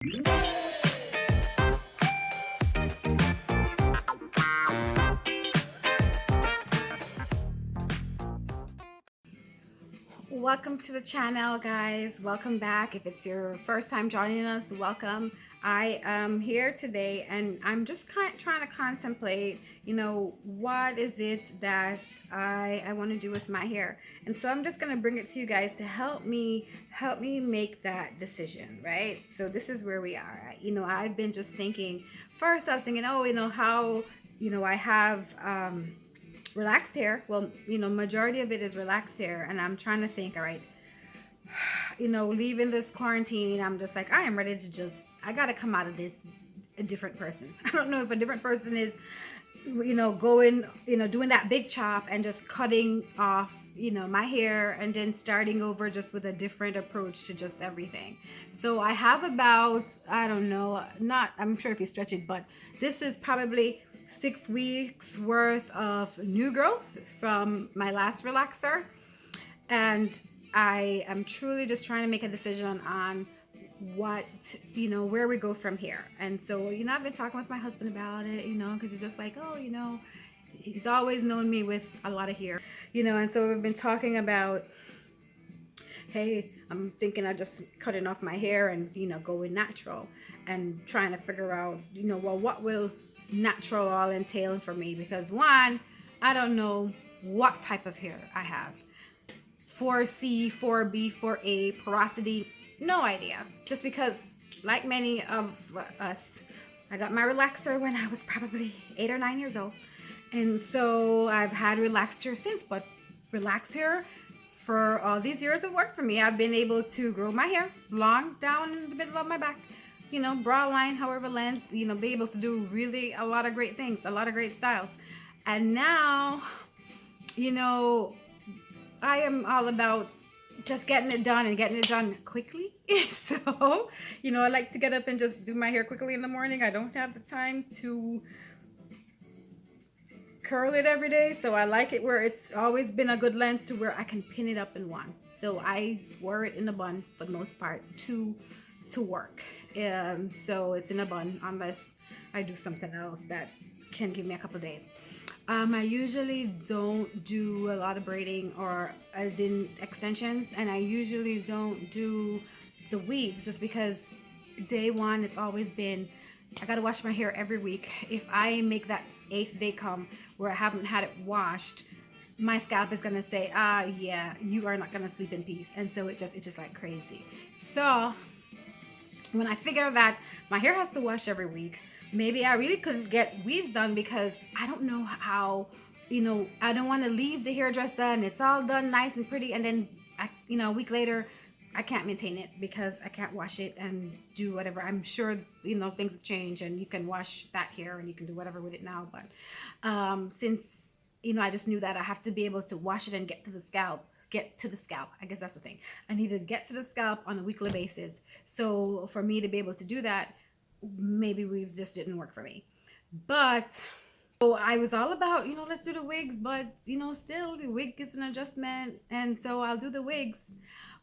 Welcome to the channel, guys. Welcome back. If it's your first time joining us, welcome. I am here today and I'm just trying to contemplate, what is it that I want to do with my hair. And so I'm just going to bring it to you guys to help me make that decision, right? So this is where we are. I've been just thinking, first I was thinking, how, I have relaxed hair. Well, majority of it is relaxed hair, and I'm trying to think, all right, leaving this quarantine, I'm just like, I am ready to I gotta come out of this a different person. I don't know if a different person is, going, doing that big chop and just cutting off, my hair and then starting over just with a different approach to just everything. So I have about, I don't know, I'm sure if you stretch it, but this is probably 6 weeks worth of new growth from my last relaxer. And I am truly just trying to make a decision on what, where we go from here. And so, I've been talking with my husband about it, because he's just like, oh, he's always known me with a lot of hair, and so we've been talking about, hey, I'm thinking of just cutting off my hair and, going natural and trying to figure out, well, what will natural all entail for me? Because one, I don't know what type of hair I have. 4C, 4B, 4A, porosity, no idea. Just because, like many of us, I got my relaxer when I was probably 8 or 9 years old. And so I've had relaxed hair since, but relaxed hair for all these years have worked for me. I've been able to grow my hair long down in the middle of my back, bra line, however length, be able to do really a lot of great things, a lot of great styles. And now, I am all about just getting it done and getting it done quickly. So, I like to get up and just do my hair quickly in the morning. I don't have the time to curl it every day, so I like it where it's always been a good length to where I can pin it up in one. So I wear it in a bun for the most part to work. So it's in a bun unless I do something else that can give me a couple days. I usually don't do a lot of braiding or as in extensions, and I usually don't do the weaves just because day one, it's always been, I gotta wash my hair every week. If I make that 8th day come where I haven't had it washed, my scalp is gonna say, yeah, you are not gonna sleep in peace. And so it's just like crazy. So when I figure that my hair has to wash every week, maybe I really couldn't get weaves done because I don't know how, I don't want to leave the hairdresser and it's all done nice and pretty, and then a week later I can't maintain it because I can't wash it and do whatever. I'm sure things have changed and you can wash that hair and you can do whatever with it now, but since I just knew that I have to be able to wash it and get to the scalp. I guess that's the thing. I need to get to the scalp on a weekly basis. So for me to be able to do that, maybe weaves just didn't work for me. But so I was all about, let's do the wigs, but still the wig is an adjustment, and so I'll do the wigs.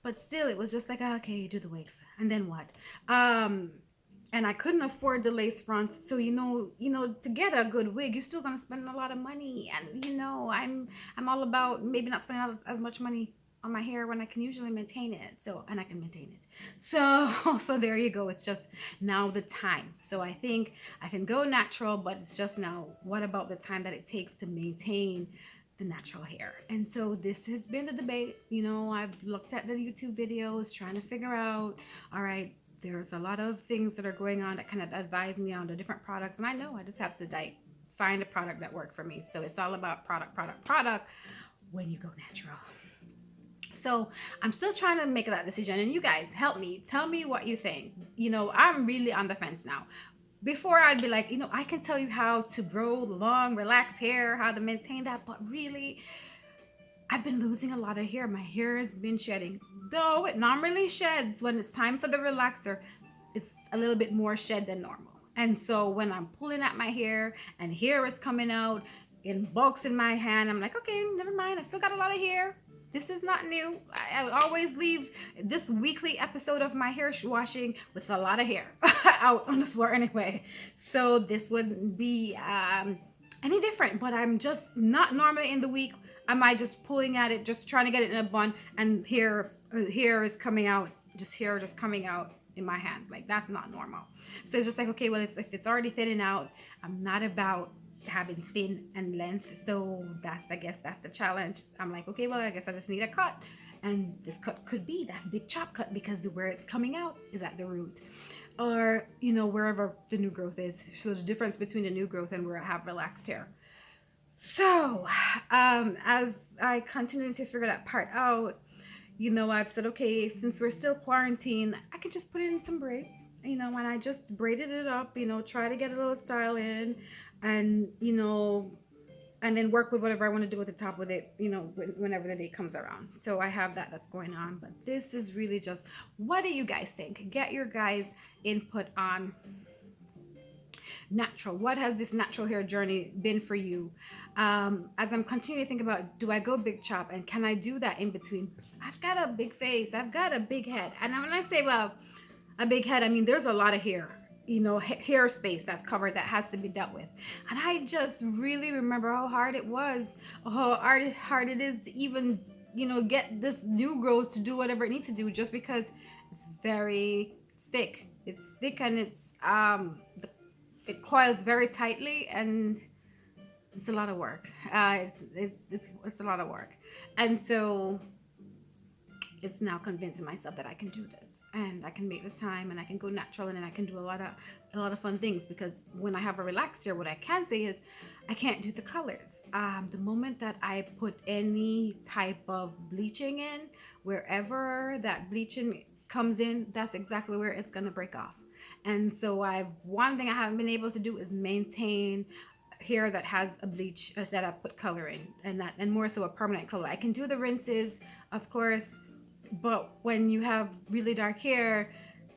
But still it was just like, okay, you do the wigs and then what? And I couldn't afford the lace fronts. So to get a good wig, you're still gonna spend a lot of money. And I'm all about maybe not spending as much money on my hair when I can usually maintain it. And I can maintain it. So there you go. It's just now the time. So I think I can go natural, but it's just now, what about the time that it takes to maintain the natural hair? And so this has been a debate. I've looked at the YouTube videos trying to figure out, all right, there's a lot of things that are going on that kind of advise me on the different products, and I know I just have to find a product that worked for me. So it's all about product when you go natural. So I'm still trying to make that decision, and you guys help me, tell me what you think. I'm really on the fence now. Before I'd be like, I can tell you how to grow long relaxed hair, how to maintain that, but really I've been losing a lot of hair. My hair has been shedding, though it normally sheds when it's time for the relaxer. It's a little bit more shed than normal. And so when I'm pulling at my hair and hair is coming out in bulks in my hand, I'm like, okay, never mind, I still got a lot of hair. This is not new. I always leave this weekly episode of my hair washing with a lot of hair out on the floor anyway. So this wouldn't be any different, but I'm just not normally in the week. Am I just pulling at it, just trying to get it in a bun, and hair is coming out, hair just coming out in my hands. Like, that's not normal. So it's just like, okay, well, if it's already thinning out, I'm not about having thin and length. So I guess that's the challenge. I'm like, okay, well, I guess I just need a cut. And this cut could be that big chop cut, because where it's coming out is at the root, or, wherever the new growth is. So the difference between the new growth and where I have relaxed hair. So as I continue to figure that part out, I've said, okay, since we're still quarantined, I could just put in some braids, and I just braided it up, try to get a little style in, and, and then work with whatever I want to do at the top with it, whenever the day comes around. So I have that's going on. But this is really just, what do you guys think? Get your guys' input on natural. What has this natural hair journey been for you? As I'm continuing to think about, do I go big chop, and can I do that in between? I've got a big face, I've got a big head, and when I say, well, a big head, I mean there's a lot of hair, hair space that's covered that has to be dealt with. And I just really remember how hard it was, how hard it is to even get this new growth to do whatever it needs to do, just because it's thick. It's thick, and it coils very tightly, and it's a lot of work. It's a lot of work. And so it's now convincing myself that I can do this, and I can make the time, and I can go natural, and then I can do a lot of fun things. Because when I have a relaxed hair, what I can say is I can't do the colors. The moment that I put any type of bleaching in, wherever that bleaching comes in, that's exactly where it's gonna break off. And so one thing I haven't been able to do is maintain hair that has a bleach that I put color in, and more so a permanent color. I can do the rinses, of course, but when you have really dark hair,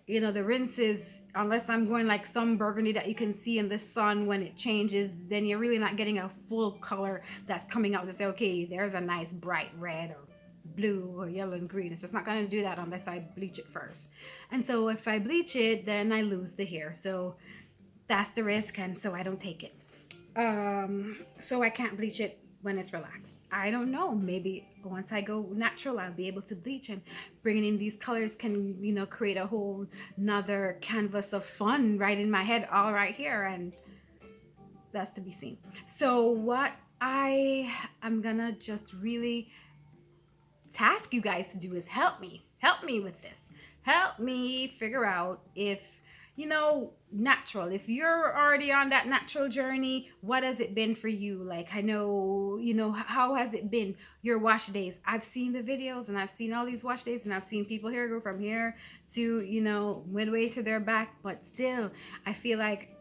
the rinses, unless I'm going like some burgundy that you can see in the sun when it changes, then you're really not getting a full color that's coming out to say, okay, there's a nice bright red or blue or yellow and green. It's just not going to do that unless I bleach it first. And so if I bleach it, then I lose the hair. So that's the risk, and so I don't take it. So I can't bleach it when it's relaxed. I don't know, maybe once I go natural, I'll be able to bleach, and bringing in these colors can create a whole nother canvas of fun right in my head, all right here, and that's to be seen. So what I am gonna just really task you guys to do is help me with this. Help me figure out if natural, if you're already on that natural journey, what has it been for you? Like, I know, how has it been your wash days? I've seen the videos, and I've seen all these wash days, and I've seen people here go from here to midway to their back. But still, I feel like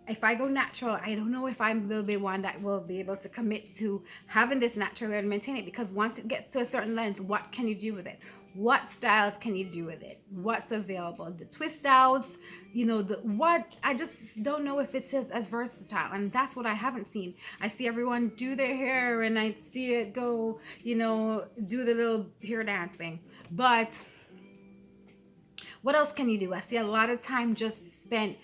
if I go natural, I don't know if I will be one that will be able to commit to having this natural hair and maintain it. Because once it gets to a certain length, what can you do with it? What styles can you do with it? What's available? The twist outs, I just don't know if it's as versatile. And that's what I haven't seen. I see everyone do their hair, and I see it go, do the little hair dance thing. But what else can you do? I see a lot of time just spent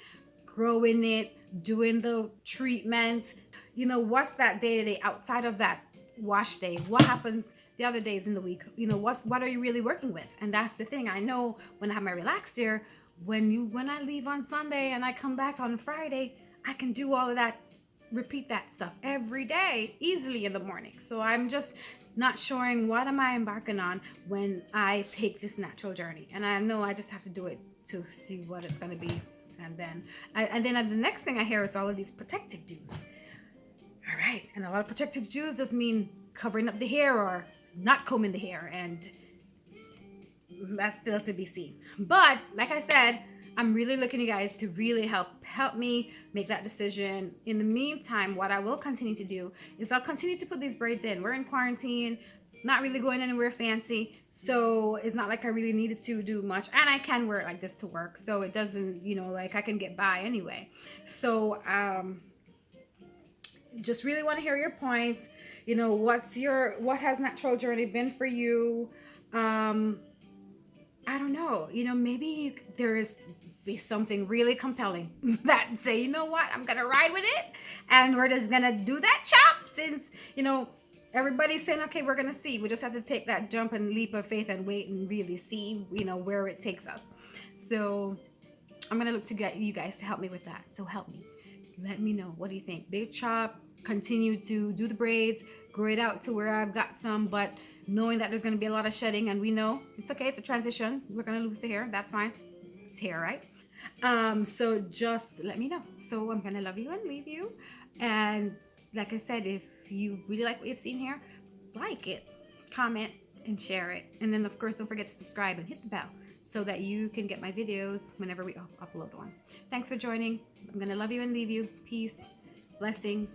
growing it, doing the treatments. What's that day-to-day outside of that wash day? What happens the other days in the week? What are you really working with? And that's the thing. I know when I have my relaxed hair, when I leave on Sunday and I come back on Friday, I can do all of that, repeat that stuff every day easily in the morning. So I'm just not sure what am I embarking on when I take this natural journey. And I know I just have to do it to see what it's going to be. And then the next thing I hear is all of these protective dews. All right. And a lot of protective dews just mean covering up the hair or not combing the hair. And that's still to be seen. But like I said, I'm really looking to you guys to really help me make that decision. In the meantime, what I will continue to do is I'll continue to put these braids in. We're in quarantine, not really going anywhere fancy. So it's not like I really needed to do much. And I can wear it like this to work. So it doesn't, like I can get by anyway. So just really want to hear your points. You know, what has Natural Journey been for you? I don't know. You know, maybe there is be something really compelling that say, you know what, I'm gonna ride with it, and we're just gonna do that chop. Since everybody's saying, okay, we're gonna see. We just have to take that jump and leap of faith and wait and really see, where it takes us. So I'm gonna look to get you guys to help me with that. So help me. Let me know. What do you think? Big chop, continue to do the braids, grow it out to where I've got some, but knowing that there's going to be a lot of shedding, and we know it's okay, it's a transition, we're going to lose the hair, that's fine, it's hair, right? So just let me know. So I'm going to love you and leave you. And like I said, if you really like what you've seen here, like it, comment, and share it. And then of course, don't forget to subscribe and hit the bell so that you can get my videos whenever we upload one. Thanks for joining. I'm going to love you and leave you. Peace, blessings.